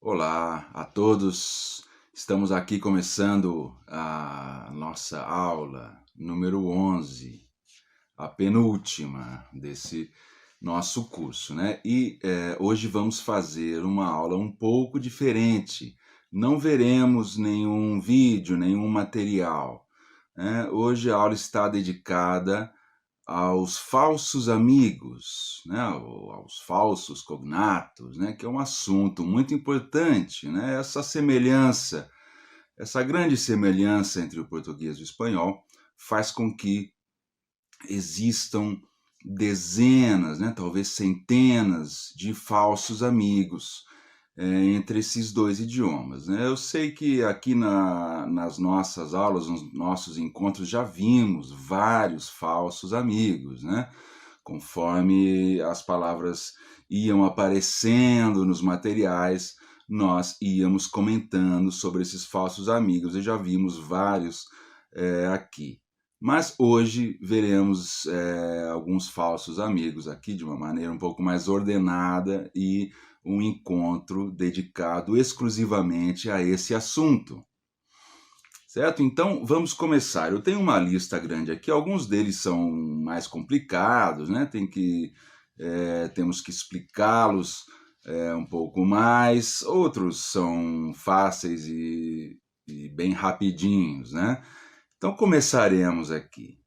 Olá a todos, estamos aqui começando a nossa aula número 11, a penúltima desse nosso curso, né? Hoje vamos fazer uma aula um pouco diferente, não veremos nenhum vídeo, nenhum material, né? Hoje a aula está dedicada aos falsos amigos, né, aos falsos cognatos, né, que é um assunto muito importante, né, essa grande semelhança entre o português e o espanhol faz com que existam dezenas, né, talvez centenas de falsos amigos entre esses dois idiomas, né? Eu sei que aqui nas nossas aulas, nos nossos encontros, já vimos vários falsos amigos, né? Conforme as palavras iam aparecendo nos materiais, nós íamos comentando sobre esses falsos amigos e já vimos vários aqui. Mas hoje veremos alguns falsos amigos aqui de uma maneira um pouco mais ordenada e um encontro dedicado exclusivamente a esse assunto. Certo? Então, vamos começar. Eu tenho uma lista grande aqui, alguns deles são mais complicados, né? Temos que explicá-los um pouco mais, outros são fáceis e bem rapidinhos, né? Então, começaremos aqui.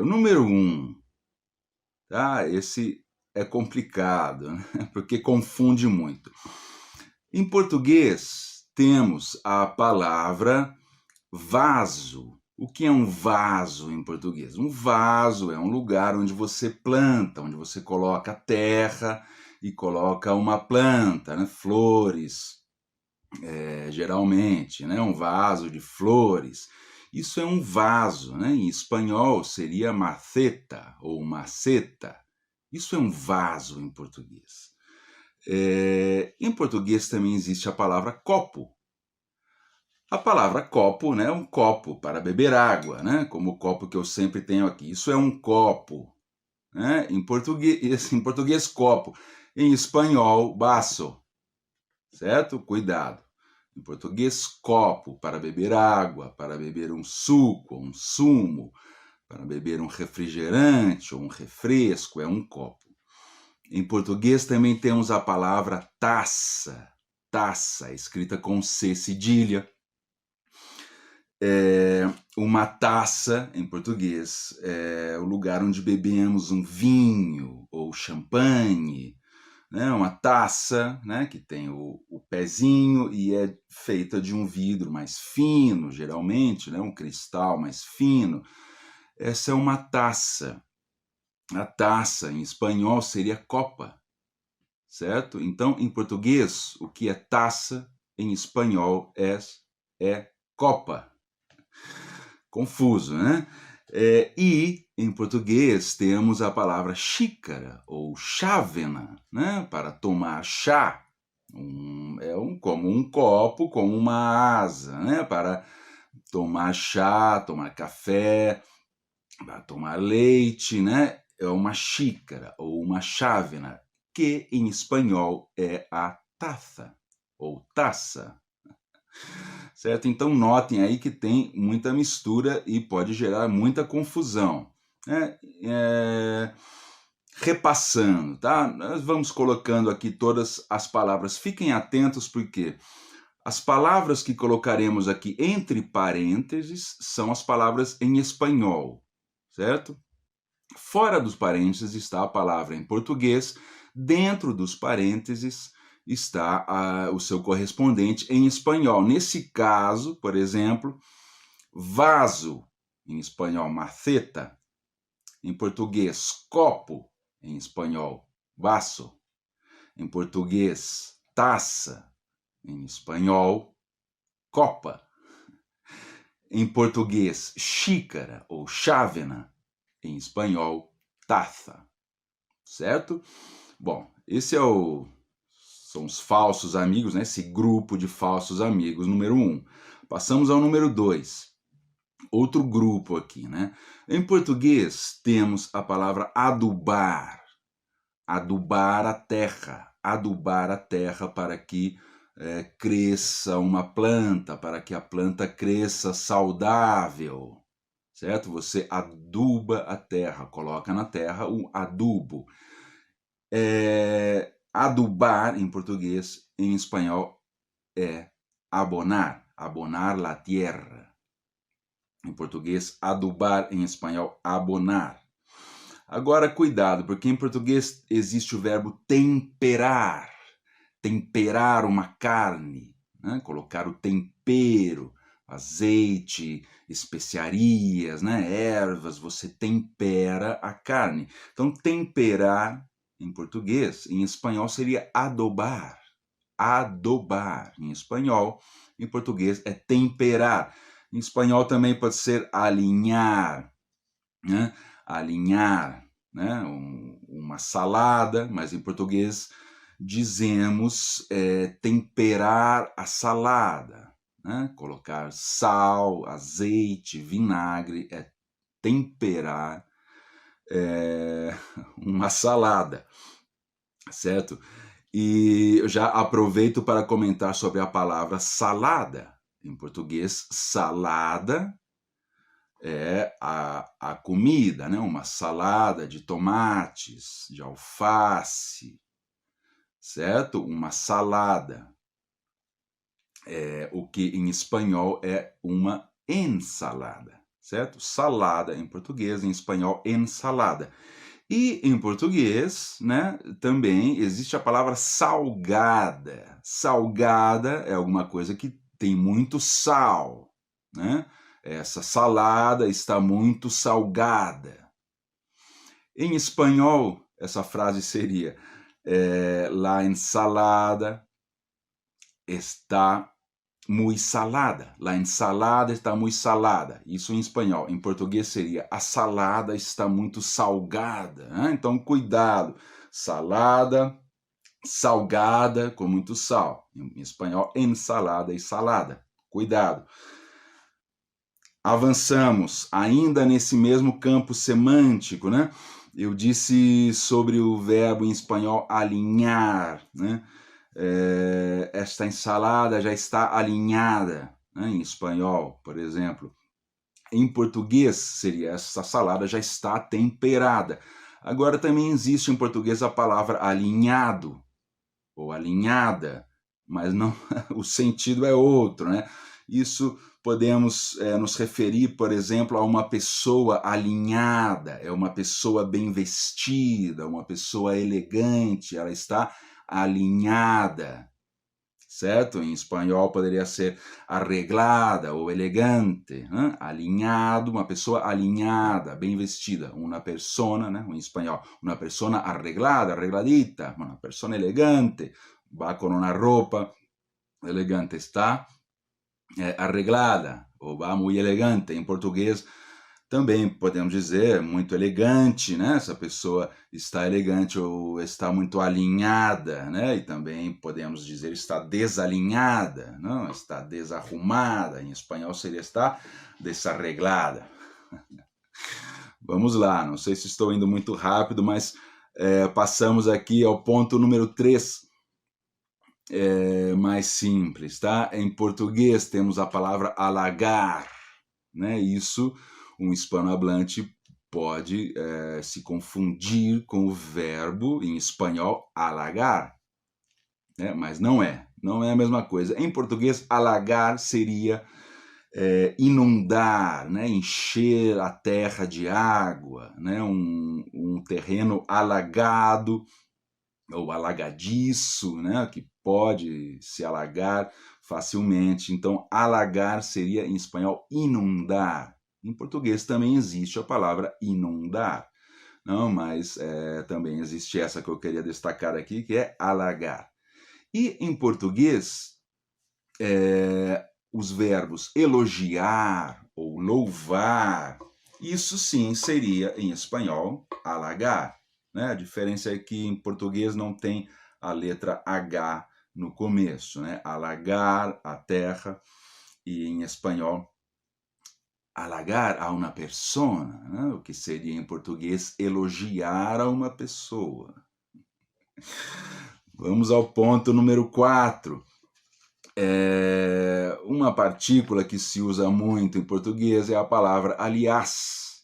O número 1, tá? Esse é complicado, né? Porque confunde muito. Em português, temos a palavra vaso. O que é um vaso em português? Um vaso é um lugar onde você planta, onde você coloca terra e coloca uma planta, né? Flores, geralmente, né? Um vaso de flores. Isso é um vaso, né? Em espanhol seria maceta ou maceta. Isso é um vaso em português. Em português também existe a palavra copo. A palavra copo, né, é um copo para beber água, né, como o copo que eu sempre tenho aqui. Isso é um copo, né? Em português copo. Em espanhol, baço, certo? Cuidado. Em português, copo, para beber água, para beber um suco, um sumo, para beber um refrigerante ou um refresco, é um copo. Em português também temos a palavra taça, taça, escrita com C cedilha. Uma taça, em português, é o lugar onde bebemos um vinho ou champanhe, né? Uma taça, né, que tem o pezinho e é feita de um vidro mais fino, geralmente, né, um cristal mais fino. Essa é uma taça. A taça, em espanhol, seria copa, certo? Então, em português, o que é taça, em espanhol, é copa. Confuso, né? E em português temos a palavra xícara ou chávena, né? Para tomar chá. Como um copo com uma asa, né? Para tomar chá, tomar café, para tomar leite, né? É uma xícara ou uma chávena, que em espanhol é a taça ou taça. Certo? Então notem aí que tem muita mistura e pode gerar muita confusão. Repassando, tá? Nós vamos colocando aqui todas as palavras. Fiquem atentos porque as palavras que colocaremos aqui entre parênteses são as palavras em espanhol, certo? Fora dos parênteses está a palavra em português, dentro dos parênteses está o seu correspondente em espanhol. Nesse caso, por exemplo, vaso, em espanhol, maceta, em português, copo, em espanhol, vaso, em português, taça, em espanhol, copa, em português, xícara ou chávena, em espanhol, taça, certo? Bom, são os falsos amigos, né? Esse grupo de falsos amigos, número 1. Passamos ao número 2. Outro grupo aqui, né? Em português, temos a palavra adubar. Adubar a terra. Adubar a terra para que cresça uma planta, para que a planta cresça saudável, certo? Você aduba a terra, coloca na terra um adubo. Adubar em português, em espanhol é abonar, abonar la tierra. Em português, adubar, em espanhol, abonar. Agora, cuidado, porque em português existe o verbo temperar. Temperar uma carne, né? Colocar o tempero, azeite, especiarias, né? Ervas, você tempera a carne. Então, temperar em português, em espanhol seria adobar. Adobar em espanhol, em português é temperar. Em espanhol também pode ser alinhar, né? Alinhar, né? Uma salada, mas em português dizemos temperar a salada, né? Colocar sal, azeite, vinagre, é temperar uma salada, certo? E eu já aproveito para comentar sobre a palavra salada. Em português, salada é a comida, né? Uma salada de tomates, de alface, certo? Uma salada. O que em espanhol é uma ensalada, certo? Salada em português, em espanhol, ensalada. E em português, né, também existe a palavra salgada. Salgada é alguma coisa que tem muito sal, né? Essa salada está muito salgada. Em espanhol, essa frase seria la ensalada está muy salada. La ensalada está muy salada. Isso em espanhol. Em português seria a salada está muito salgada. Né? Então, cuidado. Salada, salgada, com muito sal. Em espanhol, ensalada e salada. Cuidado. Avançamos, ainda nesse mesmo campo semântico, né? Eu disse sobre o verbo em espanhol alinhar, né? Esta ensalada já está alinhada, né? Em espanhol, por exemplo. Em português, seria essa salada já está temperada. Agora, também existe em português a palavra alinhado, ou alinhada, mas não, o sentido é outro, né? Isso podemos nos referir, por exemplo, a uma pessoa alinhada, é uma pessoa bem vestida, uma pessoa elegante, ela está alinhada, certo? Em espanhol poderia ser arreglada ou elegante, né? Alinhado, uma pessoa alinhada, bem vestida, uma persona, né? Em espanhol, uma persona arreglada, arregladita, uma persona elegante, va con una roupa elegante, está arreglada, ou va muy elegante. Em português também podemos dizer muito elegante, né? Essa pessoa está elegante ou está muito alinhada, né? E também podemos dizer está desalinhada, não? Está desarrumada. Em espanhol seria está desarreglada. Vamos lá, não sei se estou indo muito rápido, mas passamos aqui ao ponto número 3, mais simples, tá? Em português temos a palavra halagar, né? Isso, um hispanohablante pode se confundir com o verbo em espanhol halagar, né? Mas não é a mesma coisa. Em português, halagar seria inundar, né? Encher a terra de água, né? Um terreno alagado ou alagadiço, né? Que pode se alagar facilmente. Então, alagar seria, em espanhol, inundar. Em português também existe a palavra inundar. Não, mas também existe essa que eu queria destacar aqui, que é alagar. E em português, os verbos elogiar ou louvar, isso sim seria, em espanhol, halagar. Né? A diferença é que em português não tem a letra H no começo, né? Halagar a terra, e em espanhol, halagar a uma persona, né? O que seria em português elogiar a uma pessoa. Vamos ao ponto número 4. Uma partícula que se usa muito em português é a palavra aliás.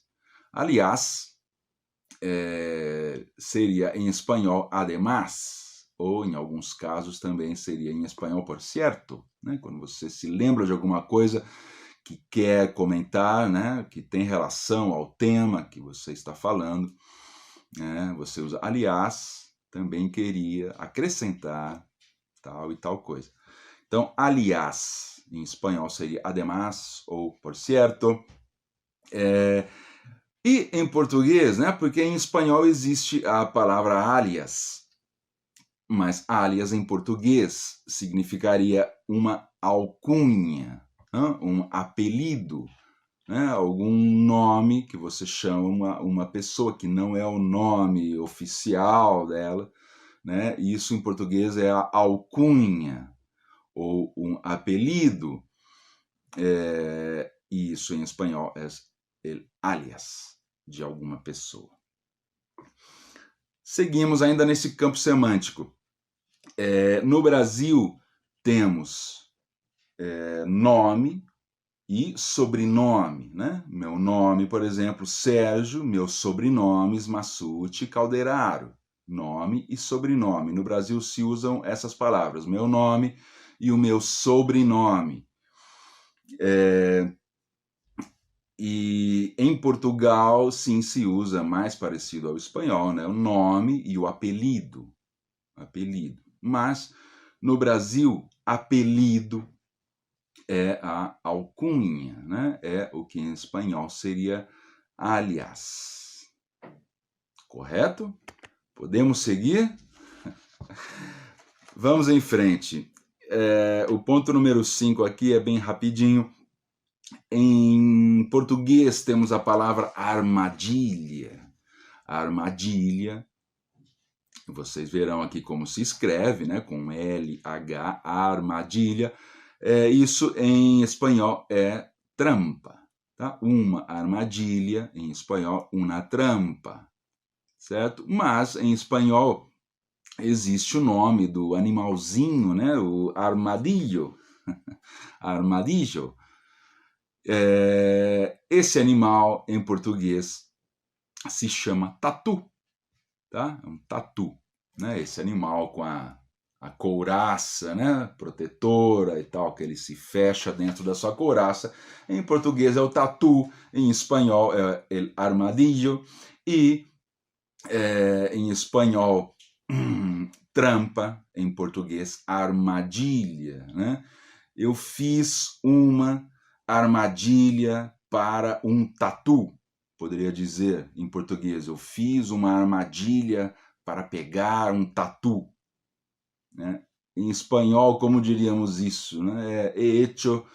Aliás, seria em espanhol además, ou em alguns casos também seria em espanhol por cierto, né? Quando você se lembra de alguma coisa que quer comentar, né? Que tem relação ao tema que você está falando, né? Você usa aliás, também queria acrescentar tal e tal coisa. Então, aliás, em espanhol seria además ou por cierto. E em português, né? Porque em espanhol existe a palavra alias, mas alias em português significaria uma alcunha, né? Um apelido, né? Algum nome que você chama uma pessoa que não é o nome oficial dela, né? Isso em português é a alcunha ou um apelido. E isso em espanhol é el alias de alguma pessoa. Seguimos ainda nesse campo semântico. No Brasil, temos nome e sobrenome, né? Meu nome, por exemplo, Sérgio, meu sobrenome, Massucci Calderaro. Nome e sobrenome. No Brasil se usam essas palavras, meu nome e o meu sobrenome. E em Portugal, sim, se usa mais parecido ao espanhol, né? O nome e o apelido. Apelido. Mas no Brasil, apelido é a alcunha, né? É o que em espanhol seria alias. Correto? Podemos seguir? Vamos em frente. O ponto número 5 aqui é bem rapidinho. Em português temos a palavra armadilha. Armadilha, vocês verão aqui como se escreve, né? Com LH, armadilha. Isso em espanhol é trampa. Tá? Uma armadilha, em espanhol, uma trampa. Certo? Mas em espanhol existe o nome do animalzinho, né? O armadillo. Armadillo. Esse animal em português se chama tatu, tá? É um tatu, né? Esse animal com a couraça, né? Protetora e tal, que ele se fecha dentro da sua couraça. Em português é o tatu, em espanhol é el armadillo e em espanhol trampa, em português armadilha, né? Eu fiz uma armadilha para um tatu, poderia dizer em português. Eu fiz uma armadilha para pegar um tatu. Né? Em espanhol, como diríamos isso? Né? He hecho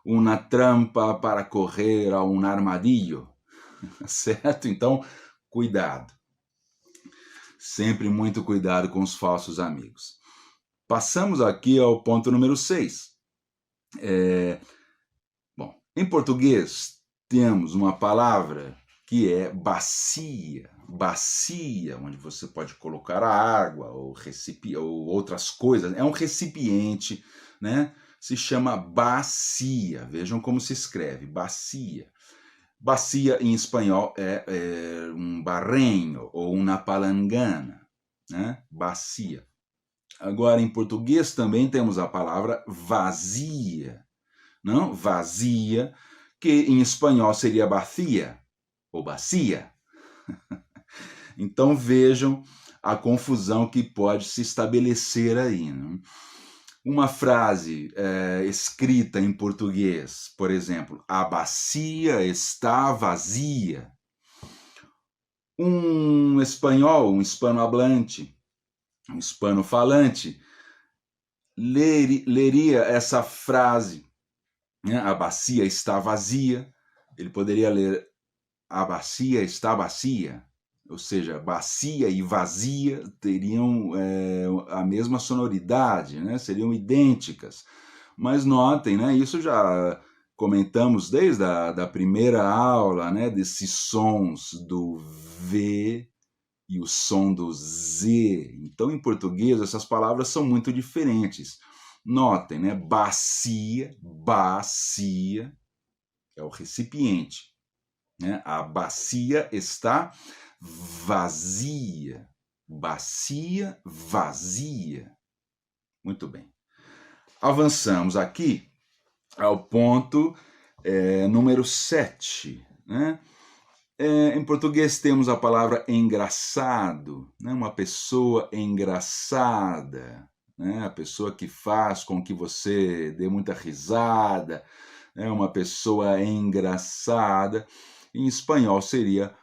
una trampa para correr a un armadillo. Certo? Então, cuidado. Sempre muito cuidado com os falsos amigos. Passamos aqui ao ponto número 6. Bom, em português temos uma palavra que é bacia. Bacia, onde você pode colocar a água ou outras coisas. É um recipiente, né? Se chama bacia. Vejam como se escreve, bacia. Bacia em espanhol é um barrenho ou uma palangana, né? Bacia. Agora, em português também temos a palavra vazia. Não? Vazia, que em espanhol seria bacia ou bacia. Então vejam a confusão que pode se estabelecer aí. Né? Uma frase escrita em português, por exemplo, a bacia está vazia. Um espanhol, um hispanohablante, um hispanofalante, leria essa frase, né? A bacia está vazia. Ele poderia ler a bacia está bacia, ou seja, bacia e vazia teriam a mesma sonoridade, né? Seriam idênticas. Mas notem, né? Isso já comentamos desde a primeira aula, né? Desses sons do V e o som do Z. Então, em português, essas palavras são muito diferentes. Notem, né? Bacia, bacia é o recipiente, né? A bacia está vazia. Bacia vazia. Muito bem. Avançamos aqui ao ponto número 7, né? Em português temos a palavra engraçado, né? Uma pessoa engraçada, né? A pessoa que faz com que você dê muita risada, né? Uma pessoa engraçada. Em espanhol seria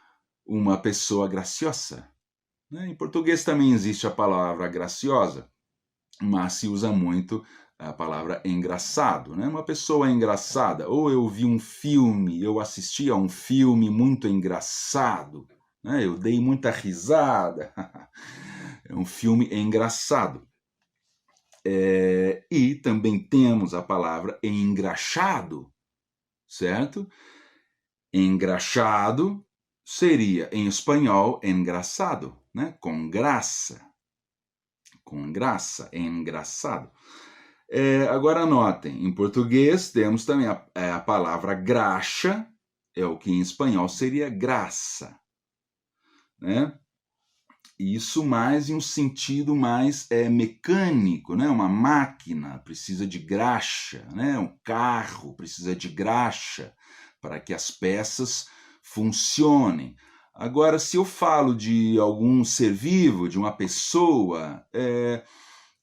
uma pessoa graciosa, né? Em português também existe a palavra graciosa, mas se usa muito a palavra engraçado, né? Uma pessoa engraçada. Ou eu vi um filme, eu assisti a um filme muito engraçado, né? Eu dei muita risada. É um filme engraçado. E também temos a palavra engraxado, certo? Engraxado seria, em espanhol, engraçado, né? Com graça. Com graça, engraçado. Agora anotem, em português temos também a palavra graxa, é o que em espanhol seria graça, né? Isso mais em um sentido mais mecânico, né? Uma máquina precisa de graxa, né? Um carro precisa de graxa para que as peças funcionem. Agora, se eu falo de algum ser vivo, de uma pessoa,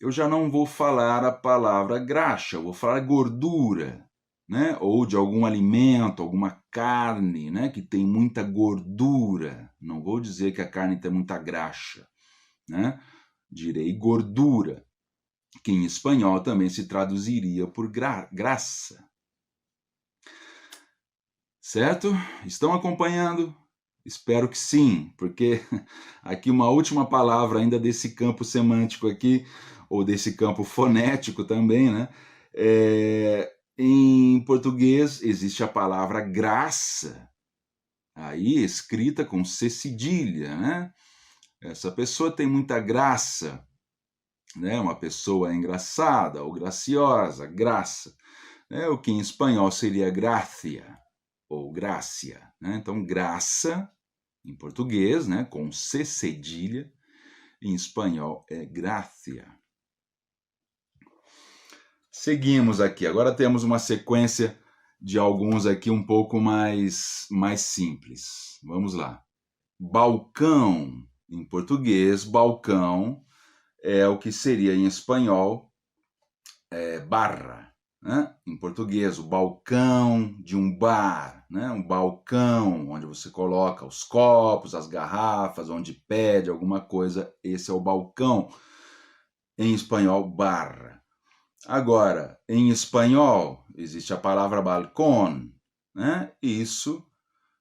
eu já não vou falar a palavra graxa, eu vou falar gordura, né? Ou de algum alimento, alguma carne, né? Que tem muita gordura. Não vou dizer que a carne tem muita graxa, né? Direi gordura, que em espanhol também se traduziria por graça. Certo? Estão acompanhando? Espero que sim, porque aqui uma última palavra ainda desse campo semântico aqui, ou desse campo fonético também, né? Em português existe a palavra graça, aí escrita com C cedilha, né? Essa pessoa tem muita graça, né? Uma pessoa engraçada ou graciosa, graça, né? O que em espanhol seria gracia ou gracia, né? Então, graça, em português, né? Com C cedilha, em espanhol é gracia. Seguimos aqui. Agora temos uma sequência de alguns aqui um pouco mais simples. Vamos lá. Balcão. Em português, balcão é o que seria em espanhol barra. Né? Em português, o balcão de um bar. Né? Um balcão onde você coloca os copos, as garrafas, onde pede alguma coisa. Esse é o balcão. Em espanhol, barra. Agora, em espanhol, existe a palavra balcón, né? Isso,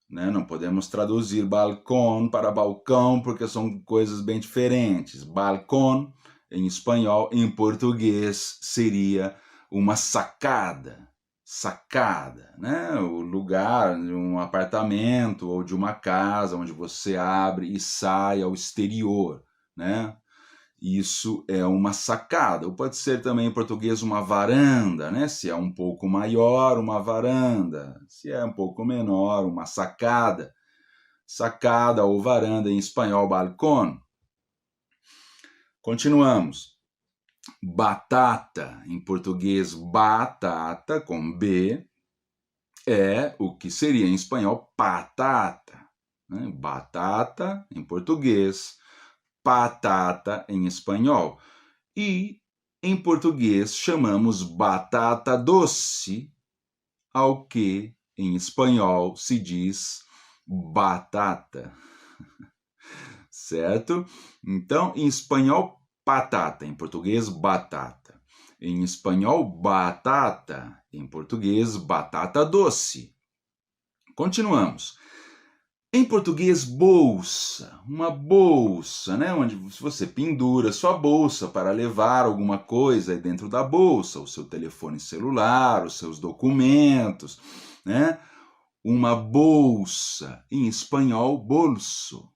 né? Não podemos traduzir balcón para balcão, porque são coisas bem diferentes. Balcón, em espanhol, em português, seria uma sacada. Sacada, né? O lugar de um apartamento ou de uma casa onde você abre e sai ao exterior, né? Isso é uma sacada, ou pode ser também em português uma varanda, né? Se é um pouco maior, uma varanda. Se é um pouco menor, uma sacada. Sacada ou varanda em espanhol, balcón. Continuamos. Batata, em português, batata, com B, é o que seria em espanhol patata. Né? Batata, em português, patata em espanhol. E em português chamamos batata doce ao que em espanhol se diz batata. Certo? Então, em espanhol, patata, em português, batata. Em espanhol, batata, em português, batata doce. Continuamos. Em português, bolsa, uma bolsa, né? Onde você pendura sua bolsa para levar alguma coisa dentro da bolsa, o seu telefone celular, os seus documentos, né? Uma bolsa, em espanhol, bolso,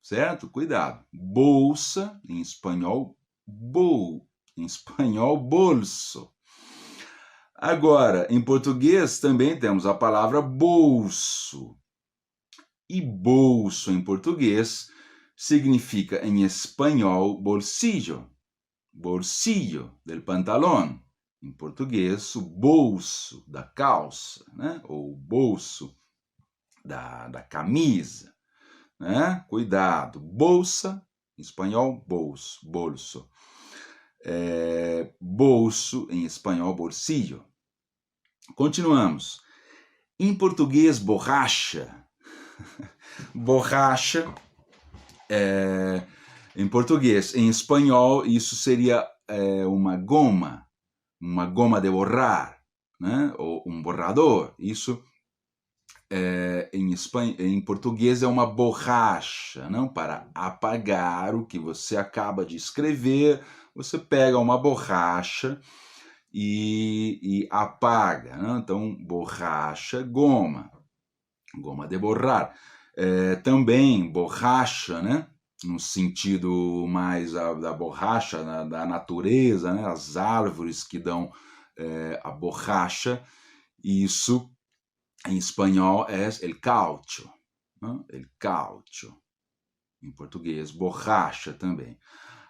certo? Cuidado. Bolsa, em espanhol, em espanhol, bolso. Agora, em português também temos a palavra bolso. E bolso em português significa em espanhol bolsillo, bolsillo del pantalón. Em português, o bolso da calça, né? Ou bolso da camisa, né? Cuidado, bolsa, em espanhol, bolso, bolso. Bolso, em espanhol, bolsillo. Continuamos. Em português, borracha. Borracha, em português. Em espanhol, isso seria uma goma de borrar, né? Ou um borrador. Isso em português é uma borracha, não? Para apagar o que você acaba de escrever, você pega uma borracha e apaga, não? Então, borracha, goma de borrar. Também borracha, né? No sentido mais da borracha, da natureza, né? As árvores que dão a borracha, isso em espanhol é el caucho, né? El caucho. Em português, borracha também.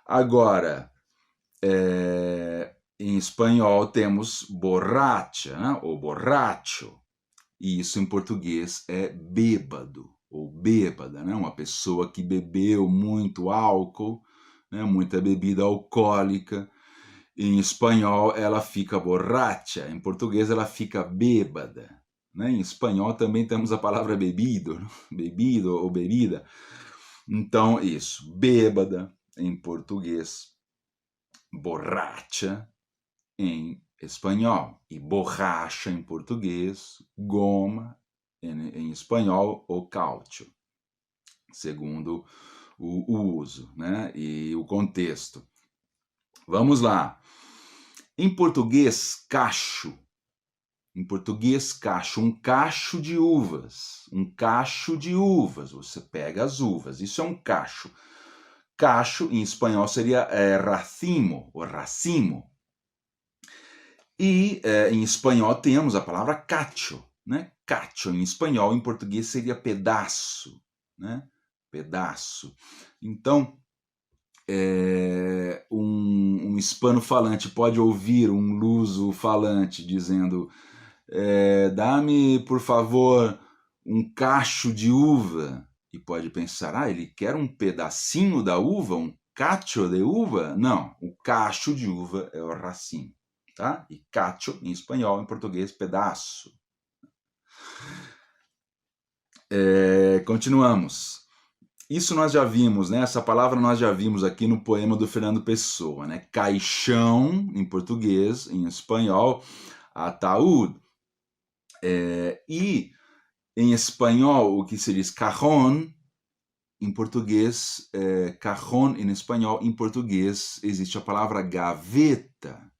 Agora, em espanhol temos borracha, né? Ou borracho. E isso em português é bêbado ou bêbada, né? Uma pessoa que bebeu muito álcool, né? Muita bebida alcoólica. Em espanhol ela fica borracha, em português ela fica bêbada. Né? Em espanhol também temos a palavra bebido, bebido ou bebida. Então, isso, bêbada em português, borracha em espanhol, e borracha em português, goma em espanhol, ou caucho, segundo o uso, né? E o contexto. Vamos lá. Em português, cacho. Em português, cacho, um cacho de uvas. Um cacho de uvas. Você pega as uvas, isso é um cacho. Cacho, em espanhol, seria racimo, ou racimo. E em espanhol temos a palavra cacho, né? Cacho em espanhol, em português seria pedaço, né? Pedaço. Então, um hispano-falante pode ouvir um luso-falante dizendo dá-me, por favor, um cacho de uva. E pode pensar, ele quer um pedacinho da uva, um cacho de uva? Não, o cacho de uva é o racimo. Tá? E cacho em espanhol, em português, pedaço. Continuamos. Isso nós já vimos, né? Essa palavra nós já vimos aqui no poema do Fernando Pessoa, né? Caixão em português, em espanhol, ataúd. E em espanhol, o que se diz cajón, em português, cajón em espanhol, em português existe a palavra gaveta.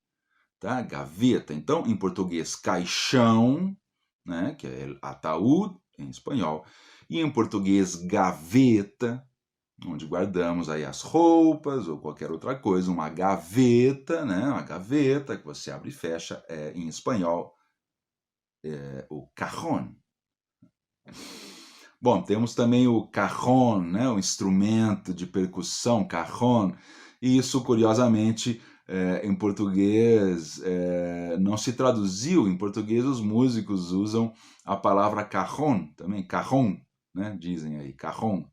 Tá? Gaveta. Então, em português, caixão, né? Que é ataúd, em espanhol. E em português, gaveta, onde guardamos aí as roupas ou qualquer outra coisa. Uma gaveta, né? Uma gaveta que você abre e fecha, em espanhol, o cajón. Bom, temos também o cajón, né? O instrumento de percussão, cajón. E isso, curiosamente, em português não se traduziu. Em português os músicos usam a palavra cajón também, cajón, né? Dizem aí, cajón.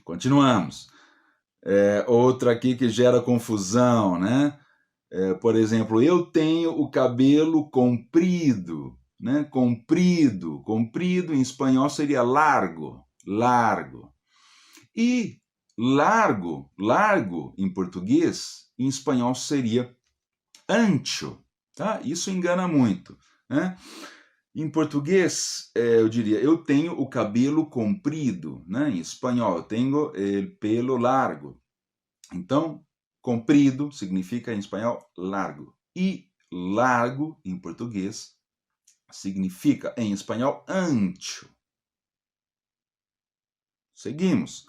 Continuamos. Outra aqui que gera confusão, né? Por exemplo, eu tenho o cabelo comprido, né? Comprido, comprido em espanhol seria largo, largo. E largo, largo em português, em espanhol seria ancho, tá? Isso engana muito, né? Em português, eu diria, eu tenho o cabelo comprido, né? Em espanhol, eu tenho o pelo largo. Então, comprido significa em espanhol largo. E largo em português significa em espanhol ancho. Seguimos.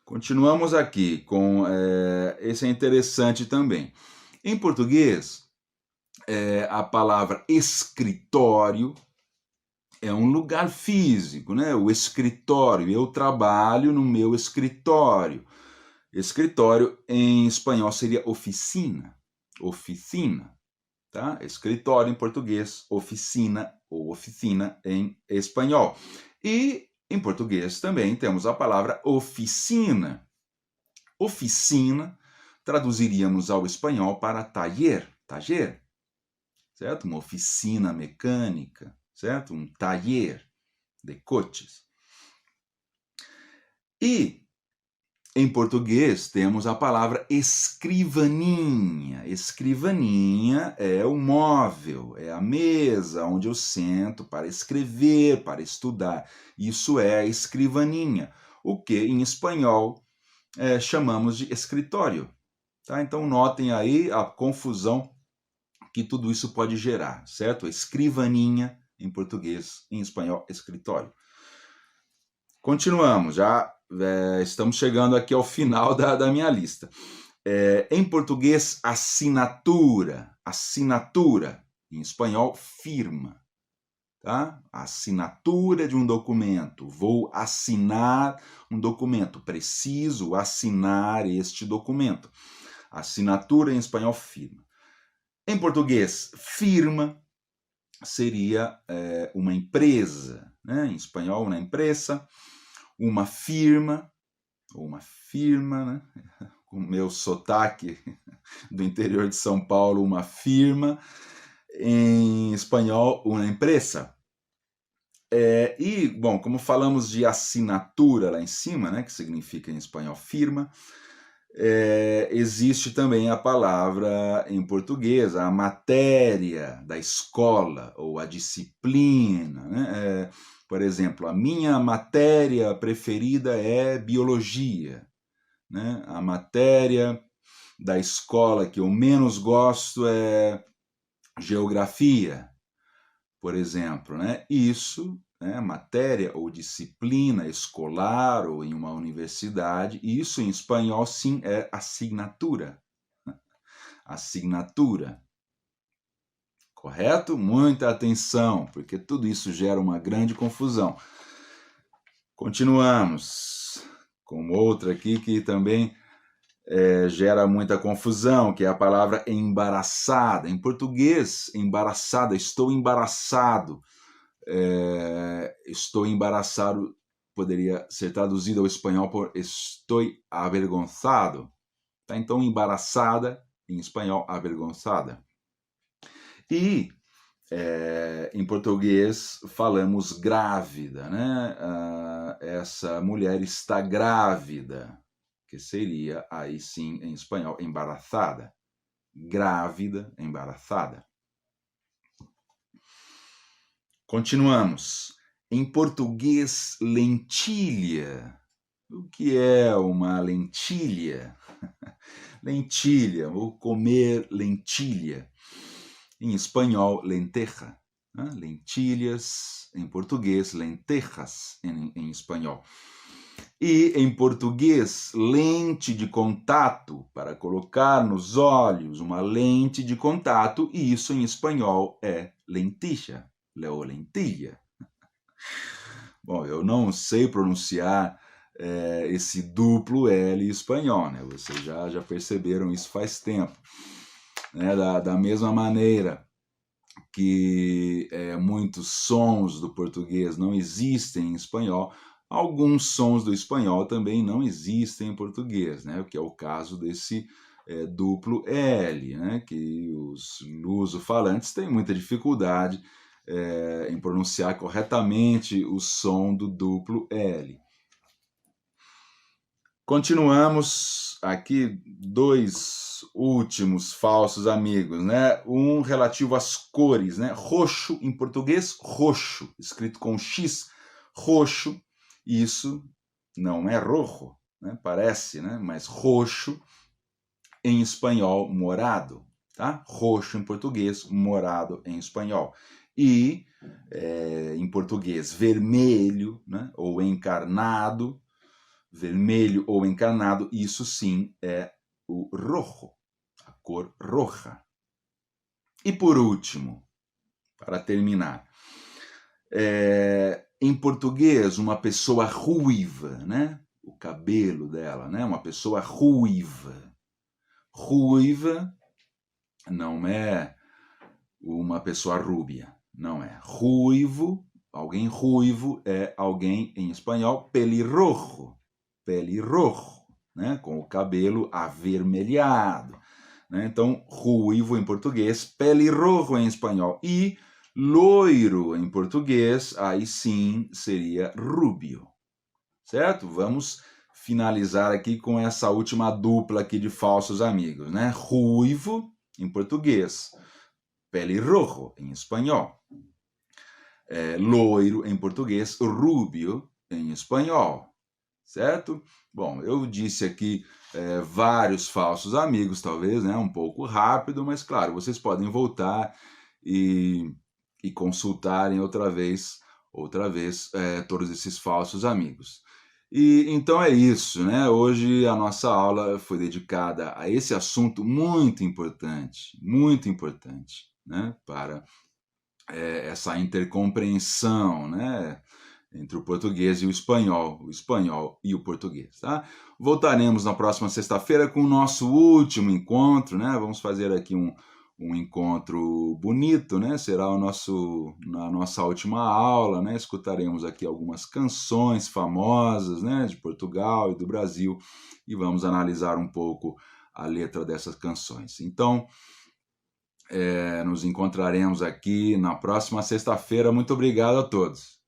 Continuamos aqui com esse é interessante também. Em português, a palavra escritório é um lugar físico, né? O escritório, eu trabalho no meu escritório. Escritório em espanhol seria oficina, oficina, tá? Escritório em português, oficina ou oficina em espanhol. E em português também temos a palavra oficina. Oficina traduziríamos ao espanhol para taller, taller, certo? Uma oficina mecânica, certo? Um taller de coches. E em português temos a palavra escrivaninha. Escrivaninha é o móvel, é a mesa onde eu sento para escrever, para estudar. Isso é a escrivaninha, o que em espanhol chamamos de escritório. Tá? Então notem aí a confusão que tudo isso pode gerar, certo? Escrivaninha em português, em espanhol, escritório. Continuamos, já estamos chegando aqui ao final da minha lista. Em português, assinatura. Assinatura. Em espanhol, firma. Tá? Assinatura de um documento. Vou assinar um documento. Preciso assinar este documento. Assinatura em espanhol, firma. Em português, firma seria uma empresa. Né? Em espanhol, uma empresa. Uma firma, ou uma firma, né? Com o meu sotaque do interior de São Paulo, uma firma. Em espanhol, uma empresa. E, bom, como falamos de assinatura lá em cima, né, que significa em espanhol firma, existe também a palavra em português, a matéria da escola, ou a disciplina, né? Por exemplo, a minha matéria preferida é biologia, né? A matéria da escola que eu menos gosto é geografia, por exemplo, né? Isso, né, matéria ou disciplina escolar ou em uma universidade, isso em espanhol sim é assinatura. Assinatura. Correto? Muita atenção, porque tudo isso gera uma grande confusão. Continuamos com outra aqui que também gera muita confusão, que é a palavra embaraçada. Em português, embaraçada, estou embaraçado. Estou embaraçado poderia ser traduzido ao espanhol por estou avergonzado. Tá? Então, embaraçada, em espanhol, avergonzada. E em português falamos grávida, né? Essa mulher está grávida, que seria aí sim em espanhol embaraçada. Grávida, embaraçada. Continuamos. Em português, lentilha. O que é uma lentilha? Lentilha, ou comer lentilha. Em espanhol, lenteja. Né? Lentilhas, em português, lentejas, em espanhol. E em português, lente de contato, para colocar nos olhos uma lente de contato, e isso em espanhol é lentilha, ou lentilha. Bom, eu não sei pronunciar esse duplo L espanhol, né? Vocês já perceberam isso faz tempo. Né? Da mesma maneira que muitos sons do português não existem em espanhol, alguns sons do espanhol também não existem em português, né? O que é o caso desse duplo L, né? Que os lusofalantes têm muita dificuldade em pronunciar corretamente o som do duplo L. Continuamos aqui, dois últimos falsos amigos, né? Um relativo às cores, né? Roxo, em português, roxo, escrito com X, roxo, isso não é rojo, né? Parece, né? Mas roxo, em espanhol, morado, tá? Roxo em português, morado em espanhol. E, em português, vermelho, né? Ou encarnado, vermelho ou encarnado, isso sim é o rojo, a cor roja. E por último, para terminar, em português, uma pessoa ruiva, né? O cabelo dela, né? Uma pessoa ruiva. Ruiva não é uma pessoa rúbia, não é. Ruivo, alguém ruivo é alguém, em espanhol, pelirrojo, pelirrojo, né? Com o cabelo avermelhado. Né? Então, ruivo em português, pelirrojo em espanhol. E loiro em português, aí sim seria rubio. Certo? Vamos finalizar aqui com essa última dupla aqui de falsos amigos, né? Ruivo em português, pelirrojo em espanhol. Loiro em português, rubio em espanhol. Certo? Bom, eu disse aqui vários falsos amigos, talvez, né? Um pouco rápido, mas claro, vocês podem voltar e consultarem outra vez todos esses falsos amigos. E então é isso, né? Hoje a nossa aula foi dedicada a esse assunto muito importante, né? Para essa intercompreensão, né? Entre o português e o espanhol e o português, tá? Voltaremos na próxima sexta-feira com o nosso último encontro, né? Vamos fazer aqui um encontro bonito, né? Será na nossa última aula, né? Escutaremos aqui algumas canções famosas, né? De Portugal e do Brasil e vamos analisar um pouco a letra dessas canções. Então, nos encontraremos aqui na próxima sexta-feira. Muito obrigado a todos.